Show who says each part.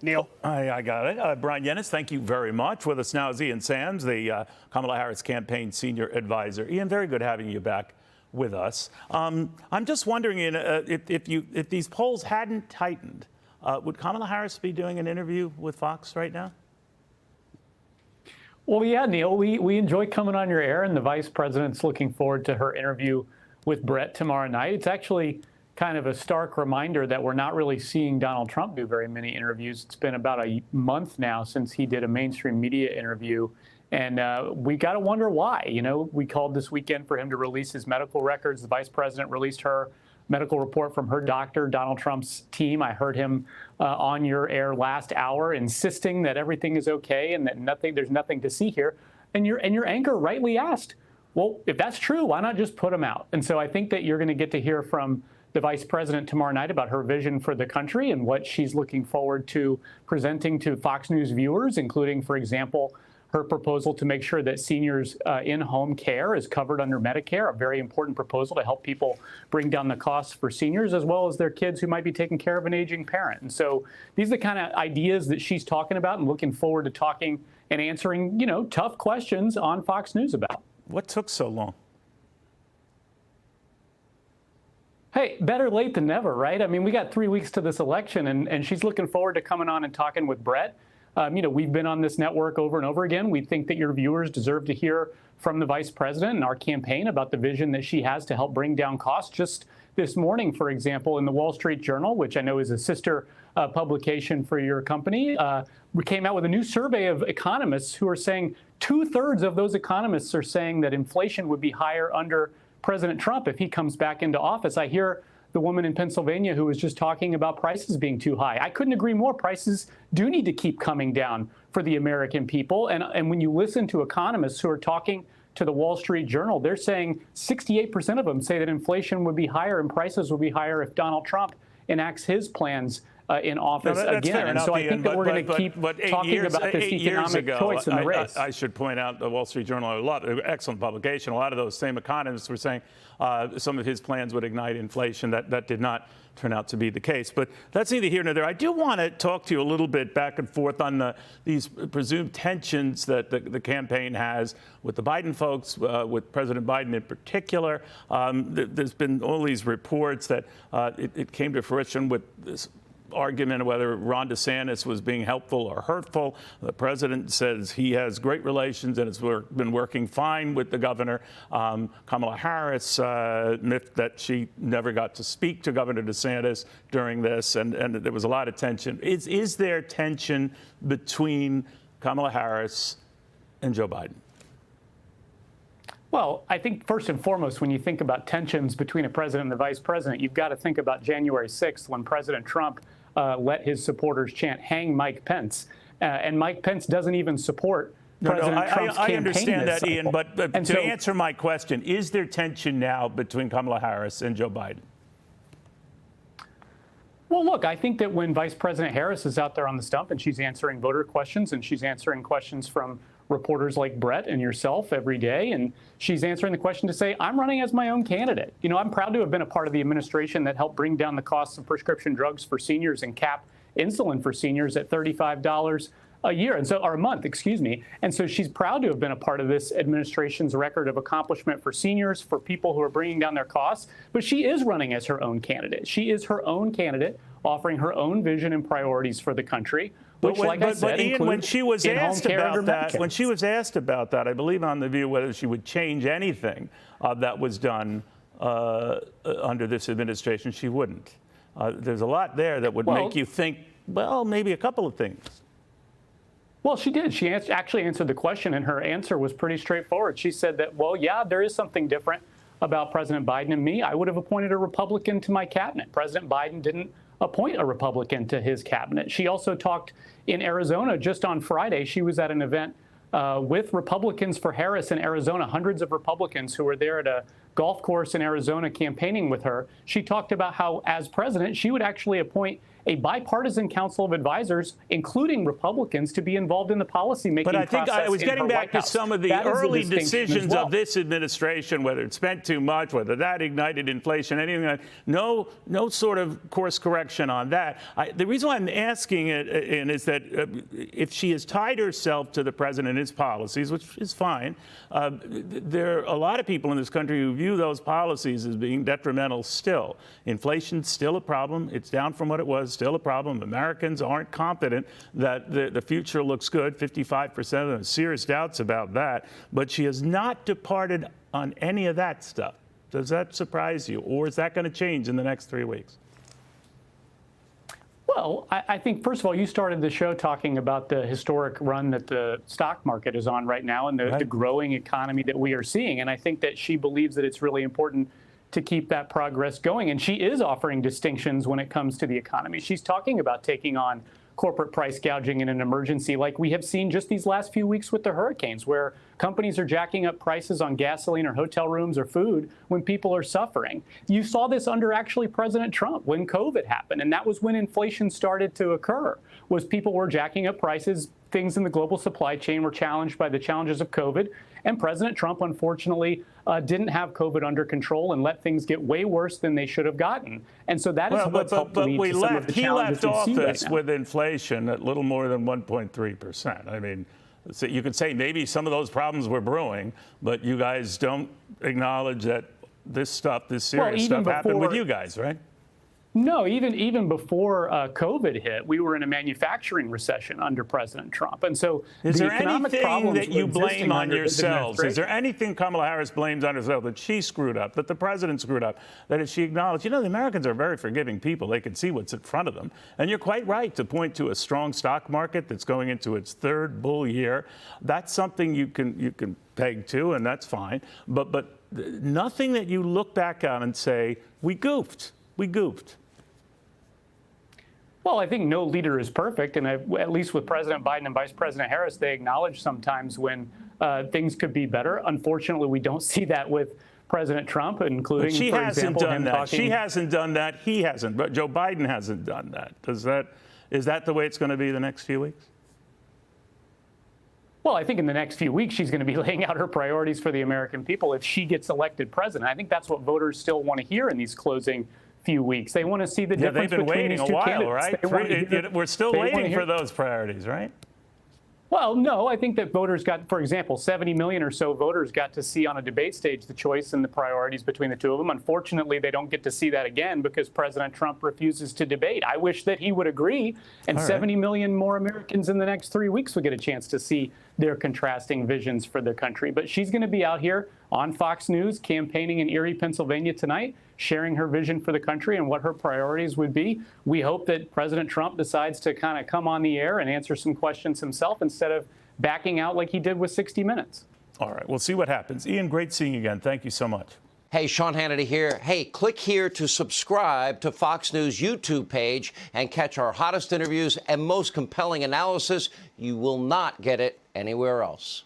Speaker 1: Neil.
Speaker 2: I got it. Brian Yennis, thank you very much. With us now is Ian Sands, the Kamala Harris campaign senior advisor. Ian, very good having you back with us. I'm just wondering, Ian, if these polls hadn't tightened, would Kamala Harris be doing an interview with Fox right now?
Speaker 3: Well, yeah, Neil, we enjoy coming on your air, and the vice president's looking forward to her interview with Brett tomorrow night. It's actually kind of a stark reminder that we're not really seeing Donald Trump do very many interviews. It's been about a month now since he did a mainstream media interview, and we got to wonder why. You know, we called this weekend for him to release his medical records. The vice president released her medical report from her doctor, Donald Trump's team. I heard him on your air last hour insisting that everything is okay and that there's nothing to see here. And your anchor rightly asked, well, if that's true, why not just put him out? And so I think that you're going to get to hear from the vice president tomorrow night about her vision for the country and what she's looking forward to presenting to Fox News viewers, including, for example, her proposal to make sure that seniors in-home care is covered under Medicare, a very important proposal to help people bring down the costs for seniors, as well as their kids who might be taking care of an aging parent. And so these are the kind of ideas that she's talking about and looking forward to talking and answering, you know, tough questions on Fox News about.
Speaker 2: What took so long?
Speaker 3: Hey, better late than never, right? I mean, we got 3 weeks to this election, and she's looking forward to coming on and talking with Brett. You know, we've been on this network over and over again. We think that your viewers deserve to hear from the vice president and our campaign about the vision that she has to help bring down costs. Just this morning, for example, in the Wall Street Journal, which I know is a sister publication for your company, we came out with a new survey of economists who are saying 2/3 of those economists are saying that inflation would be higher under President Trump if he comes back into office. I hear the woman in Pennsylvania who was just talking about prices being too high. I couldn't agree more. Prices do need to keep coming down for the American people. And when you listen to economists who are talking to the Wall Street Journal, they're saying 68% of them say that inflation would be higher and prices would be higher if Donald Trump enacts his plans in office again. And so I think that we're going to keep talking about this economic choice in the race.
Speaker 2: I should point out the Wall Street Journal, excellent publication. A lot of those same economists were saying some of his plans would ignite inflation. That did not turn out to be the case. But that's neither here nor there. I do want to talk to you a little bit back and forth on these presumed tensions that the campaign has with the Biden folks, with President Biden in particular. There's been all these reports that it came to fruition with this argument of whether Ron DeSantis was being helpful or hurtful. The president says he has great relations and has been working fine with the governor. Kamala Harris admitted that she never got to speak to Governor DeSantis during this, and there was a lot of tension. Is there tension between Kamala Harris and Joe Biden?
Speaker 3: Well, I think first and foremost, when you think about tensions between a president and the vice president, you've got to think about January 6th when President Trump let his supporters chant, "Hang Mike Pence." And Mike Pence doesn't even support President Trump's campaign.
Speaker 2: I understand that, Ian, but to
Speaker 3: so,
Speaker 2: answer my question, is there tension now between Kamala Harris and Joe Biden?
Speaker 3: Well, look, I think that when Vice President Harris is out there on the stump and she's answering voter questions and she's answering questions from reporters like Brett and yourself every day, and she's answering the question to say, I'm running as my own candidate. You know, I'm proud to have been a part of the administration that helped bring down the costs of prescription drugs for seniors and cap insulin for seniors at $35 a year, or a month, excuse me. And so she's proud to have been a part of this administration's record of accomplishment for seniors, for people who are bringing down their costs. But she is running as her own candidate. She is her own candidate, offering her own vision and priorities for the country. Which, like I said,
Speaker 2: Ian, when she was asked about that, I believe on The View, whether she would change anything that was done under this administration, she wouldn't. There's a lot there that would make you think, well, maybe a couple of things.
Speaker 3: Well, she did. She actually answered the question, and her answer was pretty straightforward. She said that, well, yeah, there is something different about President Biden and me. I would have appointed a Republican to my cabinet. President Biden didn't appoint a Republican to his cabinet. She also talked in Arizona just on Friday. She was at an event with Republicans for Harris in Arizona, hundreds of Republicans who were there at a golf course in Arizona campaigning with her. She talked about how, as president, she would actually appoint a bipartisan council of advisors, including Republicans, to be involved in the policymaking process.
Speaker 2: But I think I was getting back to some of the early decisions of this administration, whether it spent too much, whether that ignited inflation, anything like that. No sort of course correction on that. The reason why I'm asking it is that if she has tied herself to the president and his policies, which is fine, there are a lot of people in this country who view those policies as being detrimental still. Inflation's still a problem. It's down from what it was, still a problem. Americans aren't confident that the future looks good. 55% of them, serious doubts about that. But she has not departed on any of that stuff. Does that surprise you? Or is that going to change in the next 3 weeks?
Speaker 3: Well, I think, first of all, you started the show talking about the historic run that the stock market is on right now and the growing economy that we are seeing. And I think that she believes that it's really important to keep that progress going. And she is offering distinctions when it comes to the economy. She's talking about taking on corporate price gouging in an emergency like we have seen just these last few weeks with the hurricanes, where companies are jacking up prices on gasoline or hotel rooms or food when people are suffering. You saw this under actually President Trump when COVID happened, and that was when inflation started to occur, was people were jacking up prices. Things in the global supply chain were challenged by the challenges of COVID, and President Trump, unfortunately, didn't have COVID under control and let things get way worse than they should have gotten. And so that is what's helped lead to some of the challenges we see right now.
Speaker 2: He left office with inflation at little more than 1.3%. I mean, so you could say maybe some of those problems were brewing, but you guys don't acknowledge that this serious stuff happened with you guys, right?
Speaker 3: No, even before COVID hit, we were in a manufacturing recession under President Trump. And so
Speaker 2: is there anything that you blame on yourselves? Is there anything Kamala Harris blames on herself that she screwed up, that the president screwed up, that if she acknowledged, the Americans are very forgiving people. They can see what's in front of them. And you're quite right to point to a strong stock market that's going into its third bull year. That's something you can peg to, and that's fine. But nothing that you look back on and say, we goofed. We goofed.
Speaker 3: Well, I think no leader is perfect. And at least with President Biden and Vice President Harris, they acknowledge sometimes when things could be better. Unfortunately, we don't see that with President Trump, including,
Speaker 2: she
Speaker 3: for
Speaker 2: hasn't
Speaker 3: example,
Speaker 2: done that. She hasn't done that. He hasn't. But Joe Biden hasn't done that. Is that the way it's going to be the next few weeks?
Speaker 3: Well, I think in the next few weeks, she's going to be laying out her priorities for the American people if she gets elected president. I think that's what voters still want to hear in these closing few weeks. They want to see the difference between these two candidates.
Speaker 2: They've been waiting a while, right? We're still waiting for those priorities, right?
Speaker 3: Well, no, I think that voters got, for example, 70 million or so voters got to see on a debate stage the choice and the priorities between the two of them. Unfortunately, they don't get to see that again because President Trump refuses to debate. I wish that he would agree, and 70 million more Americans in the next 3 weeks would get a chance to see their contrasting visions for the country. But she's going to be out here on Fox News campaigning in Erie, Pennsylvania tonight, sharing her vision for the country and what her priorities would be. We hope that President Trump decides to kind of come on the air and answer some questions himself instead of backing out like he did with 60 Minutes.
Speaker 2: All right, we'll see what happens. Ian, great seeing you again. Thank you so much.
Speaker 1: Hey, Sean Hannity here. Hey, click here to subscribe to Fox News YouTube page and catch our hottest interviews and most compelling analysis. You will not get it anywhere else.